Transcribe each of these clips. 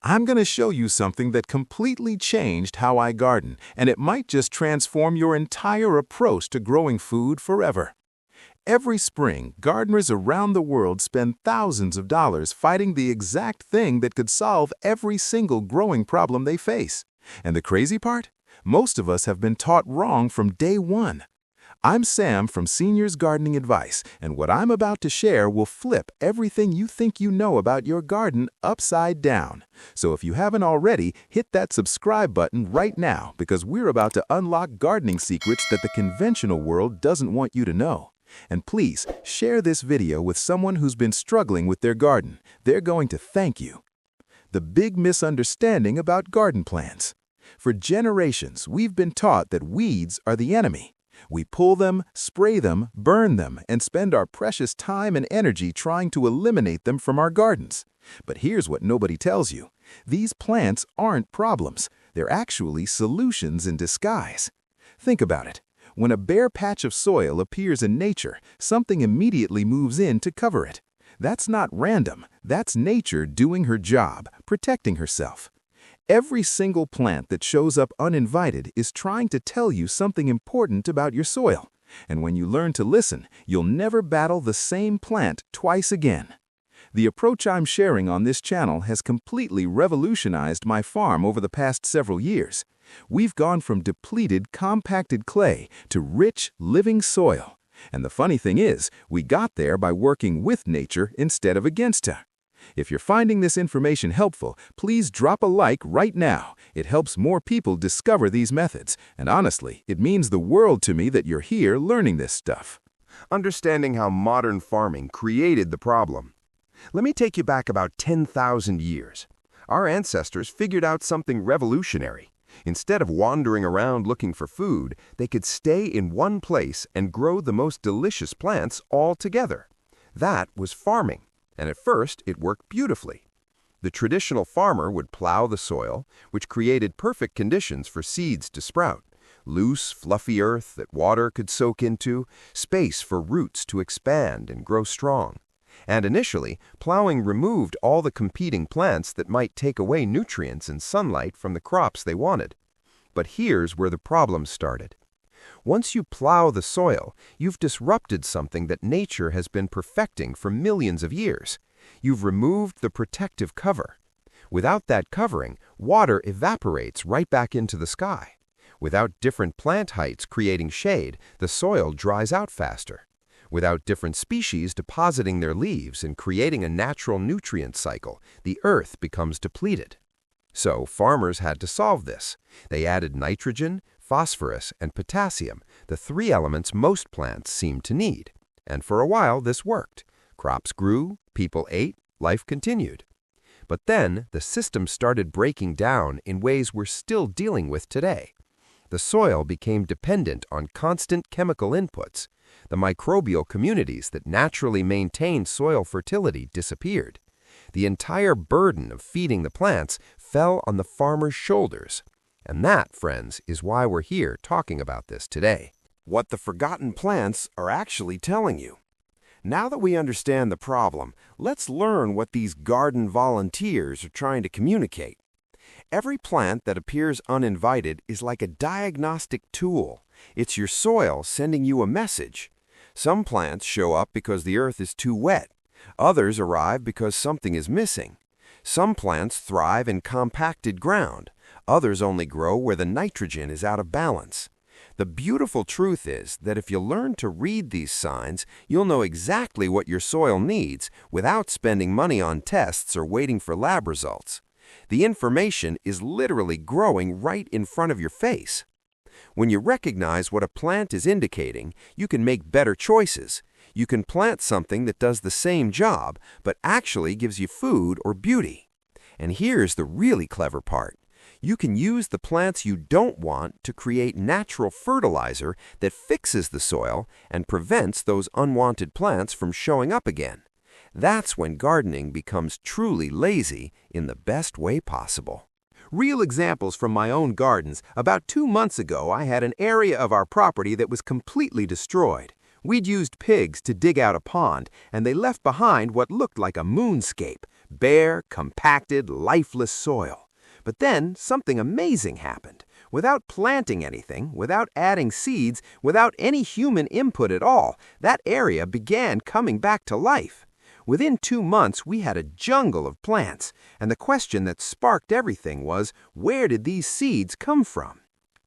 I'm going to show you something that completely changed how I garden, and it might just transform your entire approach to growing food forever. Every spring, gardeners around the world spend thousands of dollars fighting the exact thing that could solve every single growing problem they face. And the crazy part? Most of us have been taught wrong from day one. I'm Sam from Seniors Gardening Advice, and what I'm about to share will flip everything you think you know about your garden upside down. So if you haven't already, hit that subscribe button right now because we're about to unlock gardening secrets that the conventional world doesn't want you to know. And please, share this video with someone who's been struggling with their garden. They're going to thank you. The big misunderstanding about garden plants. For generations, we've been taught that weeds are the enemy. We pull them, spray them, burn them, and spend our precious time and energy trying to eliminate them from our gardens. But here's what nobody tells you. These plants aren't problems. They're actually solutions in disguise. Think about it. When a bare patch of soil appears in nature, something immediately moves in to cover it. That's not random. That's nature doing her job, protecting herself. Every single plant that shows up uninvited is trying to tell you something important about your soil. And when you learn to listen, you'll never battle the same plant twice again. The approach I'm sharing on this channel has completely revolutionized my farm over the past several years. We've gone from depleted, compacted clay to rich, living soil. And the funny thing is, we got there by working with nature instead of against her. If you're finding this information helpful, please drop a like right now. It helps more people discover these methods, and honestly, it means the world to me that you're here learning this stuff. Understanding how modern farming created the problem. Let me take you back about 10,000 years. Our ancestors figured out something revolutionary. Instead of wandering around looking for food, they could stay in one place and grow the most delicious plants all together. That was farming. And at first, it worked beautifully. The traditional farmer would plow the soil, which created perfect conditions for seeds to sprout. Loose, fluffy earth that water could soak into, space for roots to expand and grow strong. And initially, plowing removed all the competing plants that might take away nutrients and sunlight from the crops they wanted. But here's where the problem started. Once you plow the soil, you've disrupted something that nature has been perfecting for millions of years. You've removed the protective cover. Without that covering, water evaporates right back into the sky. Without different plant heights creating shade, the soil dries out faster. Without different species depositing their leaves and creating a natural nutrient cycle, the earth becomes depleted. So farmers had to solve this. They added nitrogen, phosphorus, and potassium, the three elements most plants seem to need. And for a while, this worked. Crops grew, people ate, life continued. But then, the system started breaking down in ways we're still dealing with today. The soil became dependent on constant chemical inputs. The microbial communities that naturally maintained soil fertility disappeared. The entire burden of feeding the plants fell on the farmer's shoulders. And that, friends, is why we're here talking about this today. What the forgotten plants are actually telling you. Now that we understand the problem, let's learn what these garden volunteers are trying to communicate. Every plant that appears uninvited is like a diagnostic tool. It's your soil sending you a message. Some plants show up because the earth is too wet. Others arrive because something is missing. Some plants thrive in compacted ground. Others only grow where the nitrogen is out of balance. The beautiful truth is that if you learn to read these signs, you'll know exactly what your soil needs without spending money on tests or waiting for lab results. The information is literally growing right in front of your face. When you recognize what a plant is indicating, you can make better choices. You can plant something that does the same job, but actually gives you food or beauty. And here's the really clever part. You can use the plants you don't want to create natural fertilizer that fixes the soil and prevents those unwanted plants from showing up again. That's when gardening becomes truly lazy in the best way possible. Real examples from my own gardens. About 2 months ago, I had an area of our property that was completely destroyed. We'd used pigs to dig out a pond, and they left behind what looked like a moonscape. bare, compacted, lifeless soil. But then something amazing happened. Without planting anything, without adding seeds, without any human input at all, that area began coming back to life. Within 2 months, we had a jungle of plants, and the question that sparked everything was, where did these seeds come from?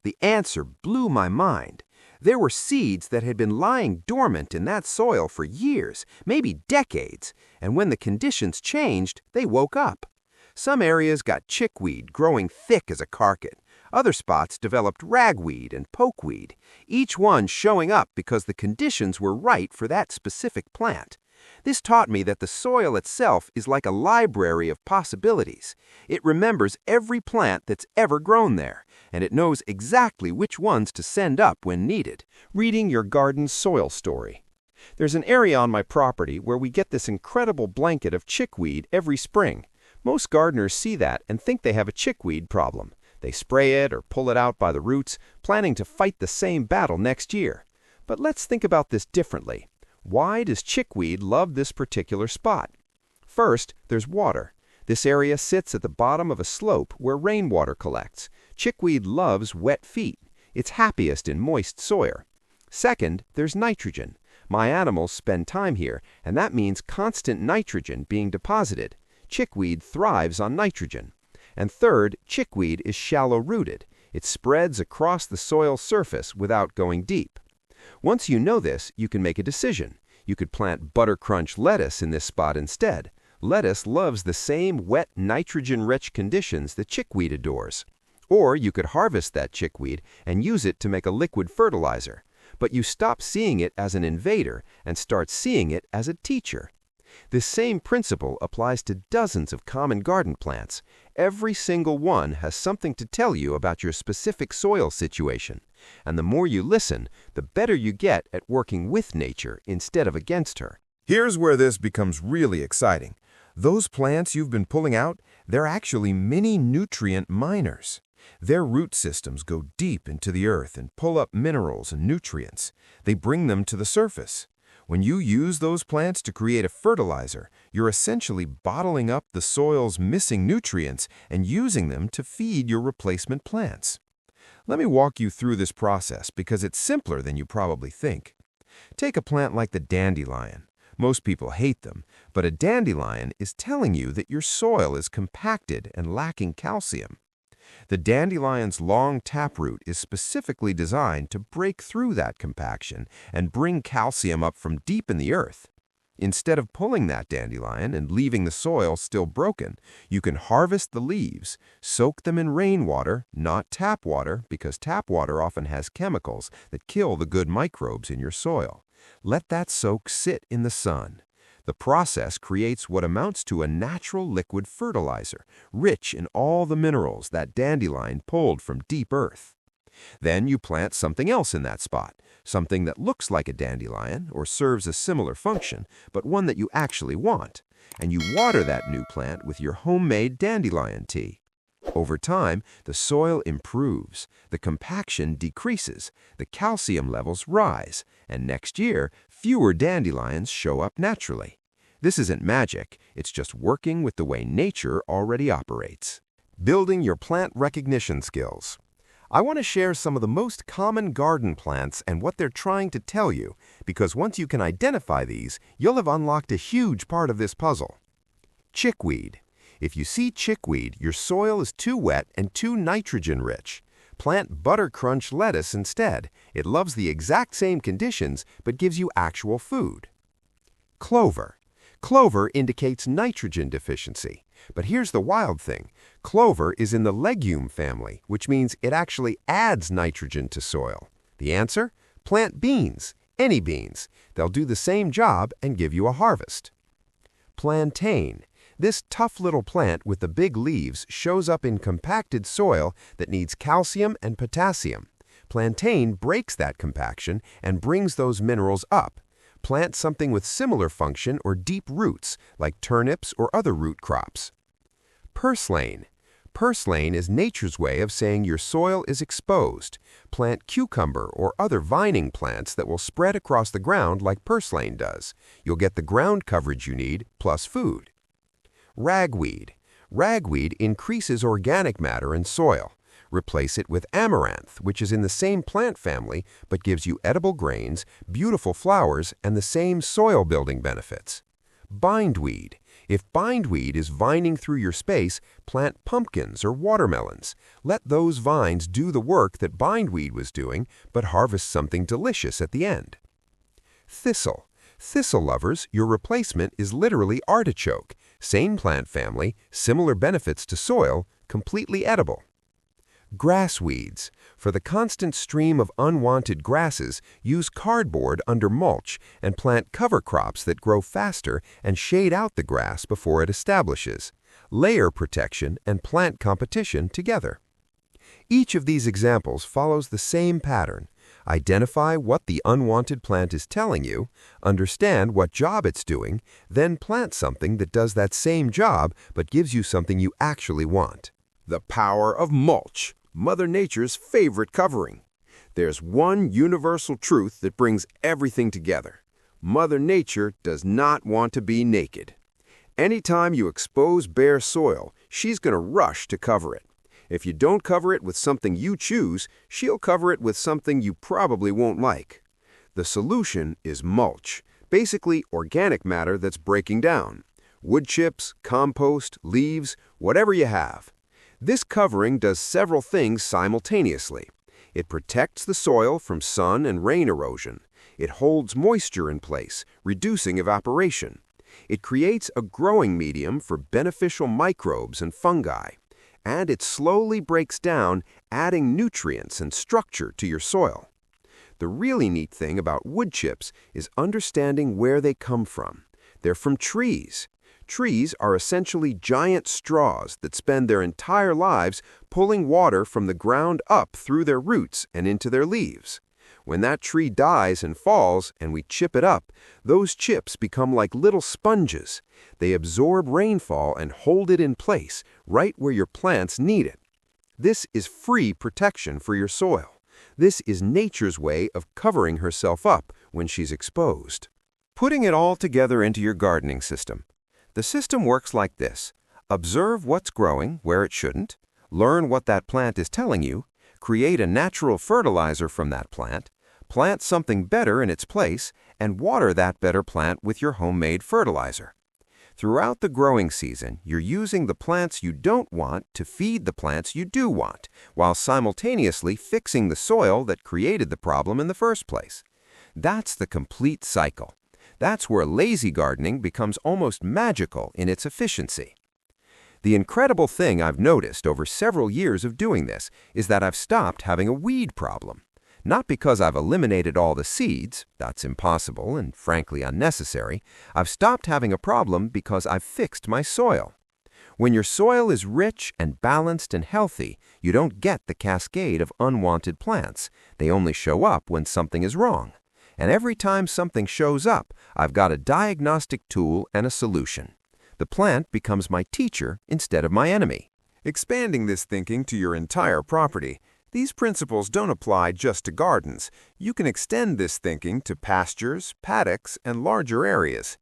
The answer blew my mind. There were seeds that had been lying dormant in that soil for years, maybe decades, and when the conditions changed, they woke up. Some areas got chickweed growing thick as a carpet. Other spots developed ragweed and pokeweed, each one showing up because the conditions were right for that specific plant. This taught me that the soil itself is like a library of possibilities. It remembers every plant that's ever grown there, and it knows exactly which ones to send up when needed. Reading your garden's soil story. There's an area on my property where we get this incredible blanket of chickweed every spring. Most gardeners see that and think they have a chickweed problem. They spray it or pull it out by the roots, planning to fight the same battle next year. But let's think about this differently. Why does chickweed love this particular spot? First, there's water. This area sits at the bottom of a slope where rainwater collects. Chickweed loves wet feet. It's happiest in moist soil. Second, there's nitrogen. My animals spend time here, and that means constant nitrogen being deposited. Chickweed thrives on nitrogen. And third, chickweed is shallow-rooted. It spreads across the soil surface without going deep. Once you know this, you can make a decision. You could plant buttercrunch lettuce in this spot instead. Lettuce loves the same wet, nitrogen-rich conditions that chickweed adores. Or you could harvest that chickweed and use it to make a liquid fertilizer. But you stop seeing it as an invader and start seeing it as a teacher. This same principle applies to dozens of common garden plants. Every single one has something to tell you about your specific soil situation. And the more you listen, the better you get at working with nature instead of against her. Here's where this becomes really exciting. Those plants you've been pulling out, they're actually mini nutrient miners. Their root systems go deep into the earth and pull up minerals and nutrients. They bring them to the surface. When you use those plants to create a fertilizer, you're essentially bottling up the soil's missing nutrients and using them to feed your replacement plants. Let me walk you through this process because it's simpler than you probably think. Take a plant like the dandelion. Most people hate them, but a dandelion is telling you that your soil is compacted and lacking calcium. The dandelion's long taproot is specifically designed to break through that compaction and bring calcium up from deep in the earth. Instead of pulling that dandelion and leaving the soil still broken, you can harvest the leaves, soak them in rainwater, not tap water, because tap water often has chemicals that kill the good microbes in your soil. Let that soak sit in the sun. The process creates what amounts to a natural liquid fertilizer, rich in all the minerals that dandelion pulled from deep earth. Then you plant something else in that spot, something that looks like a dandelion or serves a similar function, but one that you actually want, and you water that new plant with your homemade dandelion tea. Over time, the soil improves, the compaction decreases, the calcium levels rise, and next year, fewer dandelions show up naturally. This isn't magic, it's just working with the way nature already operates. Building your plant recognition skills. I want to share some of the most common garden plants and what they're trying to tell you, because once you can identify these, you'll have unlocked a huge part of this puzzle. Chickweed. If you see chickweed, your soil is too wet and too nitrogen-rich. Plant buttercrunch lettuce instead. It loves the exact same conditions, but gives you actual food. Clover. Clover indicates nitrogen deficiency. But here's the wild thing. Clover is in the legume family, which means it actually adds nitrogen to soil. The answer? Plant beans. Any beans. They'll do the same job and give you a harvest. Plantain. This tough little plant with the big leaves shows up in compacted soil that needs calcium and potassium. Plantain breaks that compaction and brings those minerals up. Plant something with similar function or deep roots, like turnips or other root crops. Purslane. Purslane is nature's way of saying your soil is exposed. Plant cucumber or other vining plants that will spread across the ground like purslane does. You'll get the ground coverage you need, plus food. Ragweed. Ragweed increases organic matter in soil. Replace it with amaranth, which is in the same plant family but gives you edible grains, beautiful flowers, and the same soil-building benefits. Bindweed. If bindweed is vining through your space, plant pumpkins or watermelons. Let those vines do the work that bindweed was doing, but harvest something delicious at the end. Thistle. Thistle lovers, your replacement is literally artichoke. Same plant family, similar benefits to soil, completely edible. Grass weeds. For the constant stream of unwanted grasses, use cardboard under mulch and plant cover crops that grow faster and shade out the grass before it establishes. Layer protection and plant competition together. Each of these examples follows the same pattern. Identify what the unwanted plant is telling you, understand what job it's doing, then plant something that does that same job but gives you something you actually want. The power of mulch, Mother Nature's favorite covering. There's one universal truth that brings everything together. Mother Nature does not want to be naked. Anytime you expose bare soil, she's going to rush to cover it. If you don't cover it with something you choose, she'll cover it with something you probably won't like. The solution is mulch, basically organic matter that's breaking down. Wood chips, compost, leaves, whatever you have. This covering does several things simultaneously. It protects the soil from sun and rain erosion. It holds moisture in place, reducing evaporation. It creates a growing medium for beneficial microbes and fungi. And it slowly breaks down, adding nutrients and structure to your soil. The really neat thing about wood chips is understanding where they come from. They're from trees. Trees are essentially giant straws that spend their entire lives pulling water from the ground up through their roots and into their leaves. When that tree dies and falls and we chip it up, those chips become like little sponges. They absorb rainfall and hold it in place, right where your plants need it. This is free protection for your soil. This is nature's way of covering herself up when she's exposed. Putting it all together into your gardening system. The system works like this. Observe what's growing where it shouldn't, learn what that plant is telling you, create a natural fertilizer from that plant, plant something better in its place, and water that better plant with your homemade fertilizer. Throughout the growing season, you're using the plants you don't want to feed the plants you do want, while simultaneously fixing the soil that created the problem in the first place. That's the complete cycle. That's where lazy gardening becomes almost magical in its efficiency. The incredible thing I've noticed over several years of doing this is that I've stopped having a weed problem. Not because I've eliminated all the seeds, that's impossible and frankly unnecessary. I've stopped having a problem because I've fixed my soil. When your soil is rich and balanced and healthy, you don't get the cascade of unwanted plants. They only show up when something is wrong. And every time something shows up, I've got a diagnostic tool and a solution. The plant becomes my teacher instead of my enemy. Expanding this thinking to your entire property, these principles don't apply just to gardens. You can extend this thinking to pastures, paddocks, and larger areas.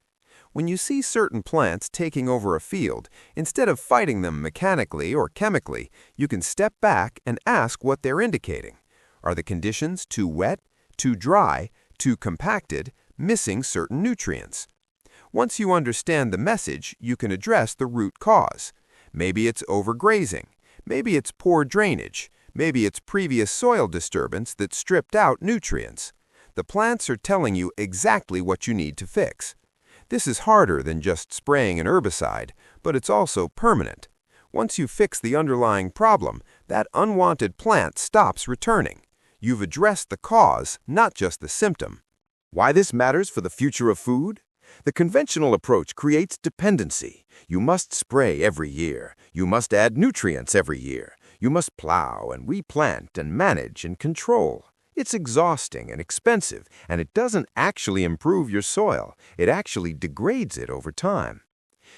When you see certain plants taking over a field, instead of fighting them mechanically or chemically, you can step back and ask what they're indicating. Are the conditions too wet, too dry, too compacted, missing certain nutrients? Once you understand the message, you can address the root cause. Maybe it's overgrazing. Maybe it's poor drainage. Maybe it's previous soil disturbance that stripped out nutrients. The plants are telling you exactly what you need to fix. This is harder than just spraying an herbicide, but it's also permanent. Once you fix the underlying problem, that unwanted plant stops returning. You've addressed the cause, not just the symptom. Why this matters for the future of food? The conventional approach creates dependency. You must spray every year. You must add nutrients every year. You must plow and replant and manage and control. It's exhausting and expensive, and it doesn't actually improve your soil. It actually degrades it over time.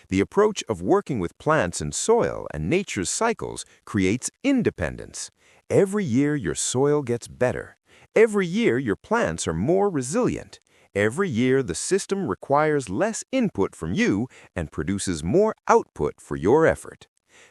The approach of working with plants and soil and nature's cycles creates independence. Every year your soil gets better. Every year your plants are more resilient. Every year, the system requires less input from you and produces more output for your effort.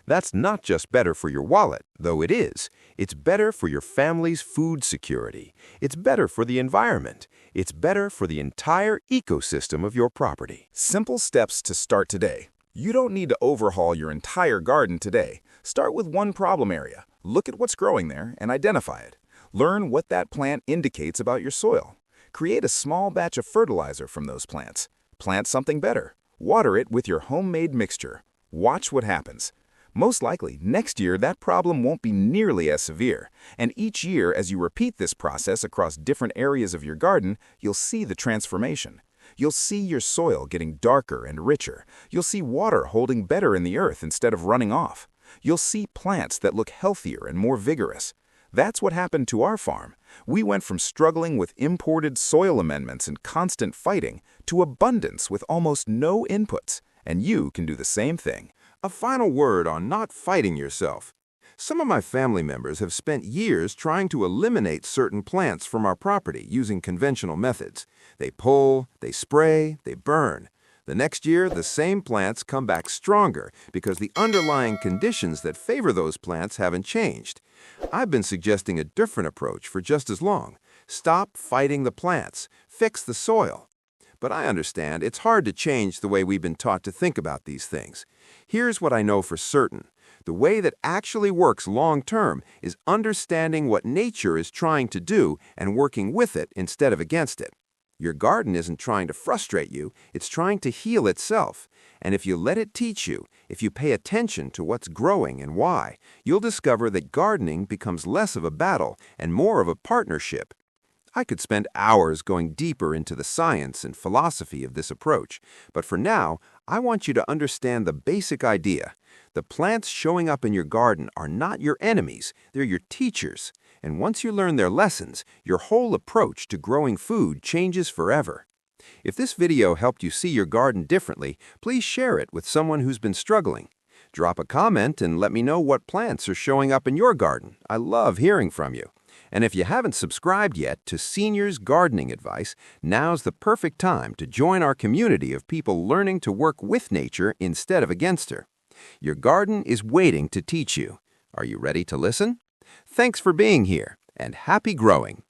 That's not just better for your wallet, though it is. It's better for your family's food security. It's better for the environment. It's better for the entire ecosystem of your property. Simple steps to start today. You don't need to overhaul your entire garden today. Start with one problem area. Look at what's growing there and identify it. Learn what that plant indicates about your soil. Create a small batch of fertilizer from those plants. Plant something better. Water it with your homemade mixture. Watch what happens. Most likely, next year that problem won't be nearly as severe, and each year as you repeat this process across different areas of your garden, you'll see the transformation. You'll see your soil getting darker and richer. You'll see water holding better in the earth instead of running off. You'll see plants that look healthier and more vigorous. That's what happened to our farm. We went from struggling with imported soil amendments and constant fighting to abundance with almost no inputs, and you can do the same thing. A final word on not fighting yourself. Some of my family members have spent years trying to eliminate certain plants from our property using conventional methods. They pull, they spray, they burn. The next year, the same plants come back stronger because the underlying conditions that favor those plants haven't changed. I've been suggesting a different approach for just as long. Stop fighting the plants. Fix the soil. But I understand it's hard to change the way we've been taught to think about these things. Here's what I know for certain. The way that actually works long-term is understanding what nature is trying to do and working with it instead of against it. Your garden isn't trying to frustrate you, it's trying to heal itself. And if you let it teach you, if you pay attention to what's growing and why, you'll discover that gardening becomes less of a battle and more of a partnership. I could spend hours going deeper into the science and philosophy of this approach, but for now, I want you to understand the basic idea. The plants showing up in your garden are not your enemies, they're your teachers. And once you learn their lessons, your whole approach to growing food changes forever. If this video helped you see your garden differently, please share it with someone who's been struggling. Drop a comment and let me know what plants are showing up in your garden. I love hearing from you. And if you haven't subscribed yet to Seniors Gardening Advice, now's the perfect time to join our community of people learning to work with nature instead of against her. Your garden is waiting to teach you. Are you ready to listen? Thanks for being here, and happy growing!